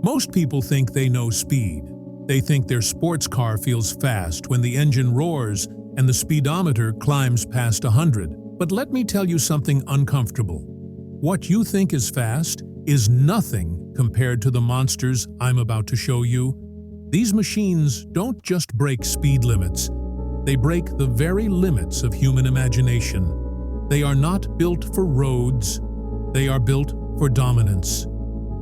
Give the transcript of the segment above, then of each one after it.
Most people think they know speed. They think their sports car feels fast when the engine roars and the speedometer climbs past 100. But let me tell you something uncomfortable. What you think is fast is nothing compared to the monsters I'm about to show you. These machines don't just break speed limits. They break the very limits of human imagination. They are not built for roads. They are built for dominance,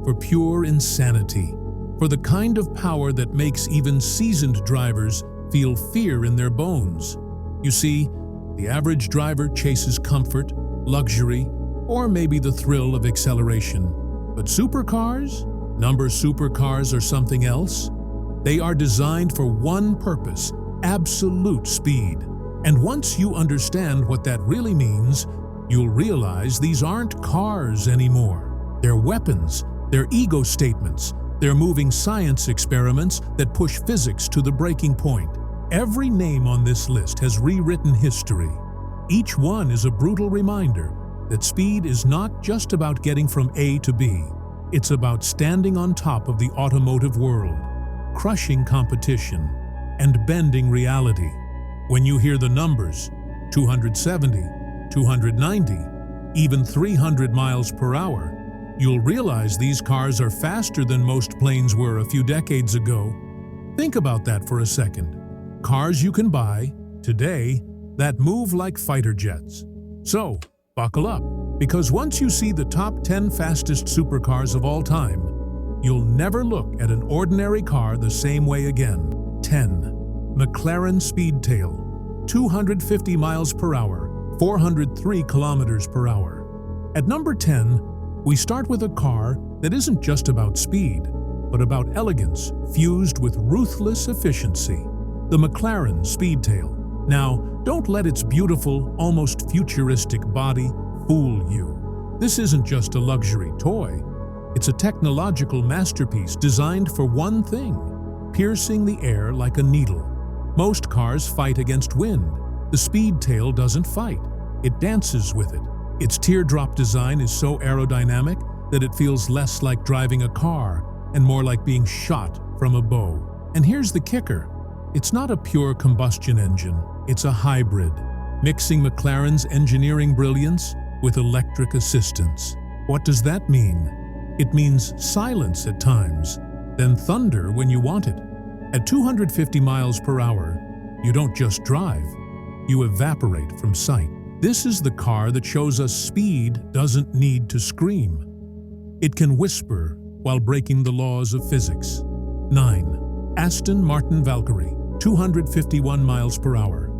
for pure insanity, for the kind of power that makes even seasoned drivers feel fear in their bones. You see, the average driver chases comfort, luxury, or maybe the thrill of acceleration. But supercars? Number supercars are something else. They are designed for one purpose: absolute speed. And once you understand what that really means, you'll realize these aren't cars anymore. They're weapons, they're ego statements, they're moving science experiments that push physics to the breaking point. Every name on this list has rewritten history. Each one is a brutal reminder that speed is not just about getting from A to B. It's about standing on top of the automotive world, crushing competition, and bending reality. When you hear the numbers, 270, 290, even 300 miles per hour, you'll realize these cars are faster than most planes were a few decades ago. Think about that for a second. Cars you can buy, today, that move like fighter jets. So, buckle up, because once you see the top 10 fastest supercars of all time, you'll never look at an ordinary car the same way again. 10. McLaren Speedtail, 250 miles per hour, 403 kilometers per hour. At number 10, we start with a car that isn't just about speed, but about elegance fused with ruthless efficiency. The McLaren Speedtail. Now, don't let its beautiful, almost futuristic body fool you. This isn't just a luxury toy. It's a technological masterpiece designed for one thing: piercing the air like a needle. Most cars fight against wind. The Speedtail doesn't fight. It dances with it. Its teardrop design is so aerodynamic that it feels less like driving a car and more like being shot from a bow. And here's the kicker. It's not a pure combustion engine. It's a hybrid, mixing McLaren's engineering brilliance with electric assistance. What does that mean? It means silence at times, then thunder when you want it. At 250 miles per hour, you don't just drive, you evaporate from sight. This is the car that shows us speed doesn't need to scream. It can whisper while breaking the laws of physics. 9. Aston Martin Valkyrie, 251 miles per hour,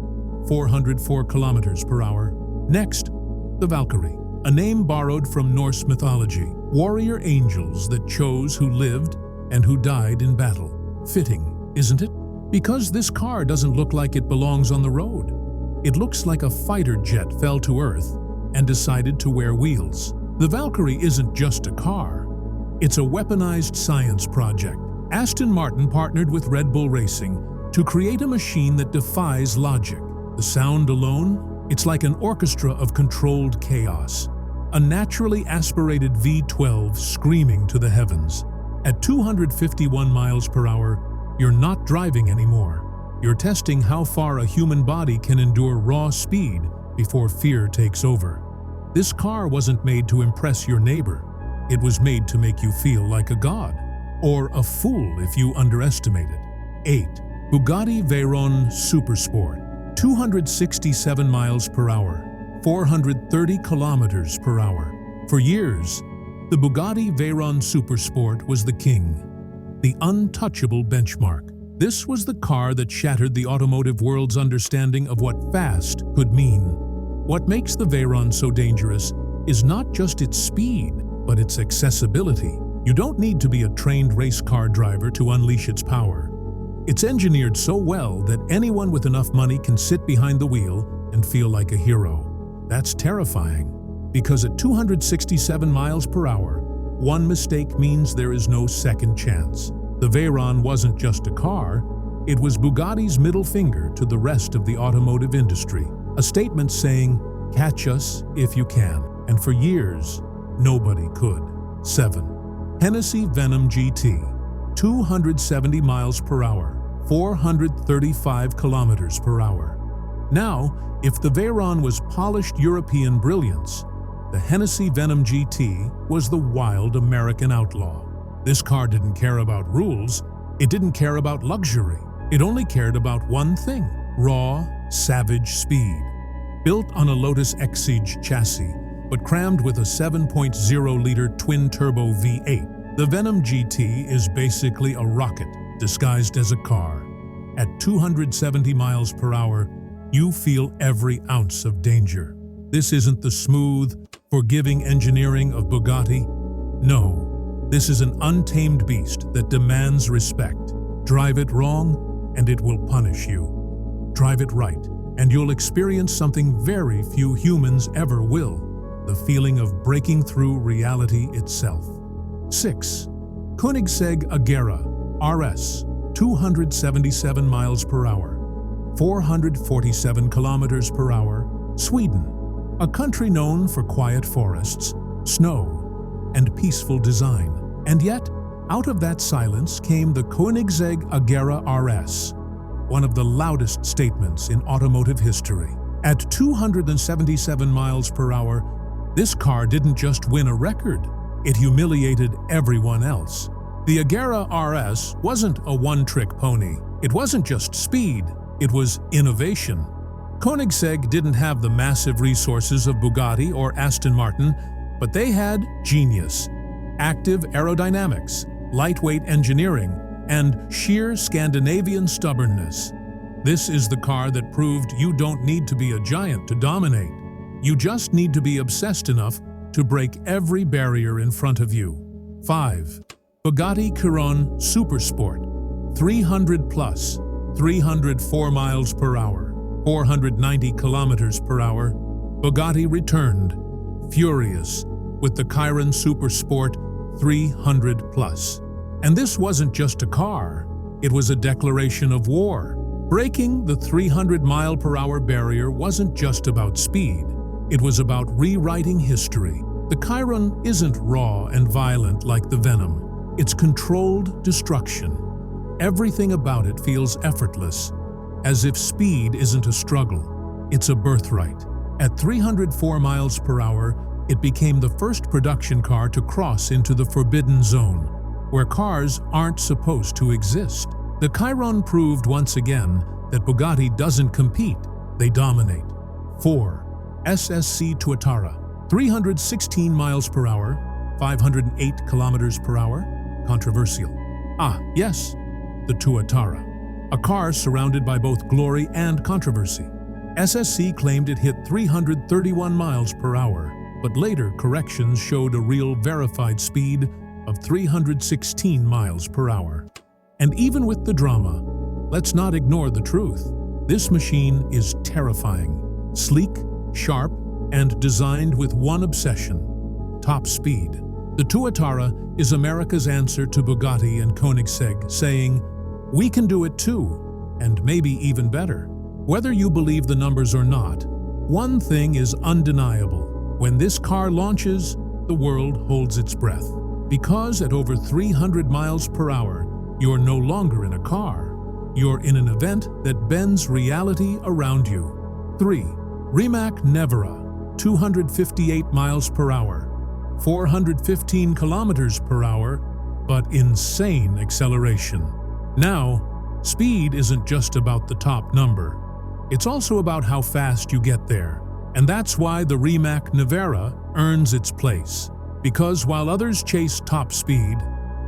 404 kilometers per hour. Next, the Valkyrie, a name borrowed from Norse mythology, warrior angels that chose who lived and who died in battle. Fitting, isn't it? Because this car doesn't look like it belongs on the road. It looks like a fighter jet fell to earth and decided to wear wheels. The Valkyrie isn't just a car. It's a weaponized science project. Aston Martin partnered with Red Bull Racing to create a machine that defies logic. The sound alone, it's like an orchestra of controlled chaos. A naturally aspirated V12 screaming to the heavens. At 251 miles per hour, you're not driving anymore. You're testing how far a human body can endure raw speed before fear takes over. This car wasn't made to impress your neighbor. It was made to make you feel like a god, or a fool if you underestimate it. 8. Bugatti Veyron Super Sport, 267 miles per hour, 430 kilometers per hour. For years, the Bugatti Veyron Super Sport was the king, the untouchable benchmark. This was the car that shattered the automotive world's understanding of what fast could mean. What makes the Veyron so dangerous is not just its speed, but its accessibility. You don't need to be a trained race car driver to unleash its power. It's engineered so well that anyone with enough money can sit behind the wheel and feel like a hero. That's terrifying, because at 267 miles per hour, one mistake means there is no second chance. The Veyron wasn't just a car, it was Bugatti's middle finger to the rest of the automotive industry. A statement saying, "Catch us if you can." And for years, nobody could. 7. Hennessey Venom GT, 270 miles per hour, 435 kilometers per hour. Now, if the Veyron was polished European brilliance, the Hennessey Venom GT was the wild American outlaw. This car didn't care about rules, it didn't care about luxury. It only cared about one thing: raw, savage speed. Built on a Lotus Exige chassis, but crammed with a 7.0-liter twin-turbo V8, the Venom GT is basically a rocket disguised as a car. At 270 miles per hour, you feel every ounce of danger. This isn't the smooth, forgiving engineering of Bugatti. No, this is an untamed beast that demands respect. Drive it wrong, and it will punish you. Drive it right, and you'll experience something very few humans ever will: the feeling of breaking through reality itself. 6. Koenigsegg Agera RS, 277 miles per hour, 447 kilometers per hour, Sweden. A country known for quiet forests, snow, and peaceful design. And yet, out of that silence came the Koenigsegg Agera RS, one of the loudest statements in automotive history. At 277 miles per hour, this car didn't just win a record, it humiliated everyone else. The Agera RS wasn't a one-trick pony. It wasn't just speed, it was innovation. Koenigsegg didn't have the massive resources of Bugatti or Aston Martin, but they had genius, active aerodynamics, lightweight engineering, and sheer Scandinavian stubbornness. This is the car that proved you don't need to be a giant to dominate. You just need to be obsessed enough to break every barrier in front of you. 5. Bugatti Veyron Super Sport, 300 plus, 304 miles per hour, 490 kilometers per hour. Bugatti returned, furious, with the Veyron Super Sport 300 plus. And this wasn't just a car, it was a declaration of war. Breaking the 300-mile-per-hour barrier wasn't just about speed, it was about rewriting history. The Veyron isn't raw and violent like the Venom, it's controlled destruction. Everything about it feels effortless, as if speed isn't a struggle, it's a birthright. At 304 miles per hour, it became the first production car to cross into the forbidden zone, where cars aren't supposed to exist. The Veyron proved once again that Bugatti doesn't compete, they dominate. 4. SSC Tuatara, 316 miles per hour, 508 kilometers per hour. Controversial. Yes, the Tuatara. A car surrounded by both glory and controversy. SSC claimed it hit 331 miles per hour, but later corrections showed a real verified speed of 316 miles per hour. And even with the drama, let's not ignore the truth. This machine is terrifying, sleek, sharp, and designed with one obsession: top speed. The Tuatara is America's answer to Bugatti and Koenigsegg, saying, "We can do it too, and maybe even better." Whether you believe the numbers or not, one thing is undeniable. When this car launches, the world holds its breath. Because at over 300 miles per hour, you're no longer in a car. You're in an event that bends reality around you. 3. Rimac Nevera, 258 miles per hour, 415 kilometers per hour, but insane acceleration. Now, speed isn't just about the top number. It's also about how fast you get there. And that's why the Rimac Nevera earns its place. Because while others chase top speed,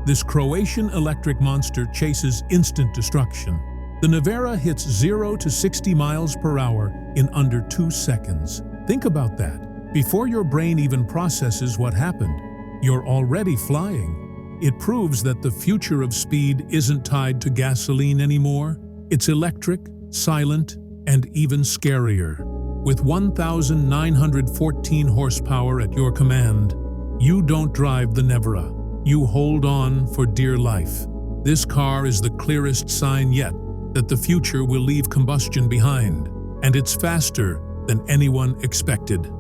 this Croatian electric monster chases instant destruction. The Nevera hits 0 to 60 miles per hour in under 2 seconds. Think about that. Before your brain even processes what happened, you're already flying. It proves that the future of speed isn't tied to gasoline anymore. It's electric, silent, and even scarier. With 1,914 horsepower at your command, you don't drive the Nevera. You hold on for dear life. This car is the clearest sign yet that the future will leave combustion behind, and it's faster than anyone expected.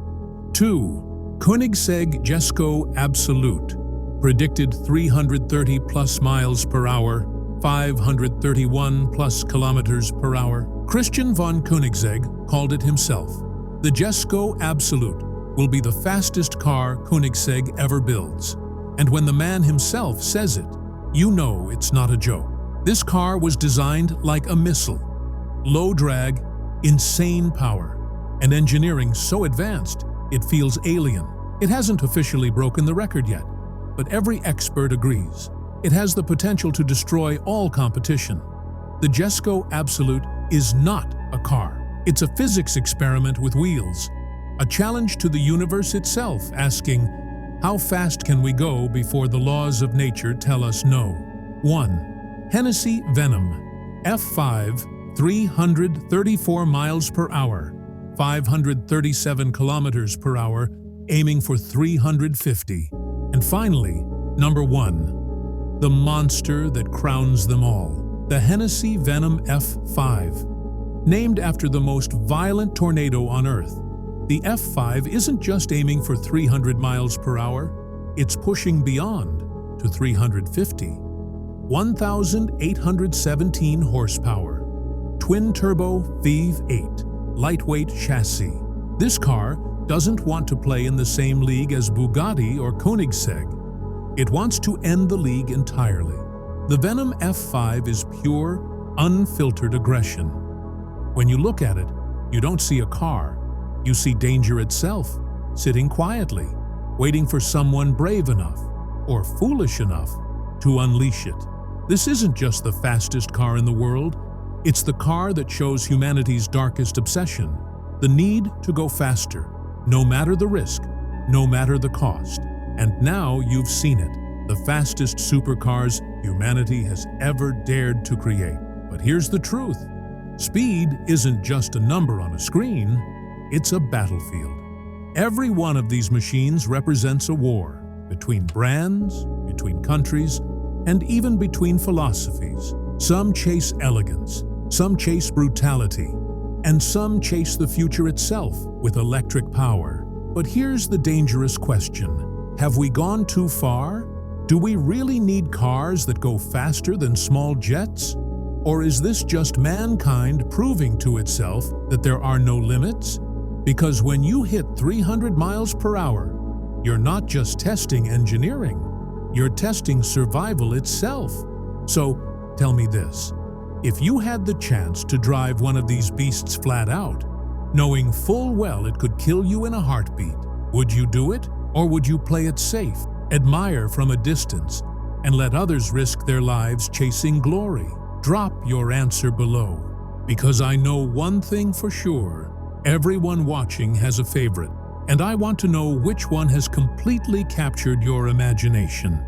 2. Koenigsegg Agera Absolute, predicted 330 plus miles per hour, 531 plus kilometers per hour. Christian von Koenigsegg called it himself. The Jesko Absolute will be the fastest car Koenigsegg ever builds. And when the man himself says it, you know it's not a joke. This car was designed like a missile. Low drag, insane power, and engineering so advanced it feels alien. It hasn't officially broken the record yet, but every expert agrees. It has the potential to destroy all competition. The Jesko Absolute is not a car. It's a physics experiment with wheels, a challenge to the universe itself, asking, how fast can we go before the laws of nature tell us no? 1. Hennessey Venom F5, 334 miles per hour, 537 kilometers per hour, aiming for 350. And finally, number 1, the monster that crowns them all, the Hennessey Venom F5. Named after the most violent tornado on Earth, the F5 isn't just aiming for 300 miles per hour, it's pushing beyond to 350. 1,817 horsepower, twin-turbo V8, lightweight chassis. This car doesn't want to play in the same league as Bugatti or Koenigsegg. It wants to end the league entirely. The Venom F5 is pure, unfiltered aggression. When you look at it, you don't see a car. You see danger itself, sitting quietly, waiting for someone brave enough or foolish enough to unleash it. This isn't just the fastest car in the world. It's the car that shows humanity's darkest obsession, the need to go faster, no matter the risk, no matter the cost. And now you've seen it, the fastest supercars humanity has ever dared to create. But here's the truth. Speed isn't just a number on a screen, it's a battlefield. Every one of these machines represents a war between brands, between countries, and even between philosophies. Some chase elegance, some chase brutality, and some chase the future itself with electric power. But here's the dangerous question. Have we gone too far? Do we really need cars that go faster than small jets? Or is this just mankind proving to itself that there are no limits? Because when you hit 300 miles per hour, you're not just testing engineering, you're testing survival itself. So tell me this, if you had the chance to drive one of these beasts flat out, knowing full well it could kill you in a heartbeat, would you do it? Or would you play it safe, admire from a distance, and let others risk their lives chasing glory? Drop your answer below, because I know one thing for sure. Everyone watching has a favorite, and I want to know which one has completely captured your imagination.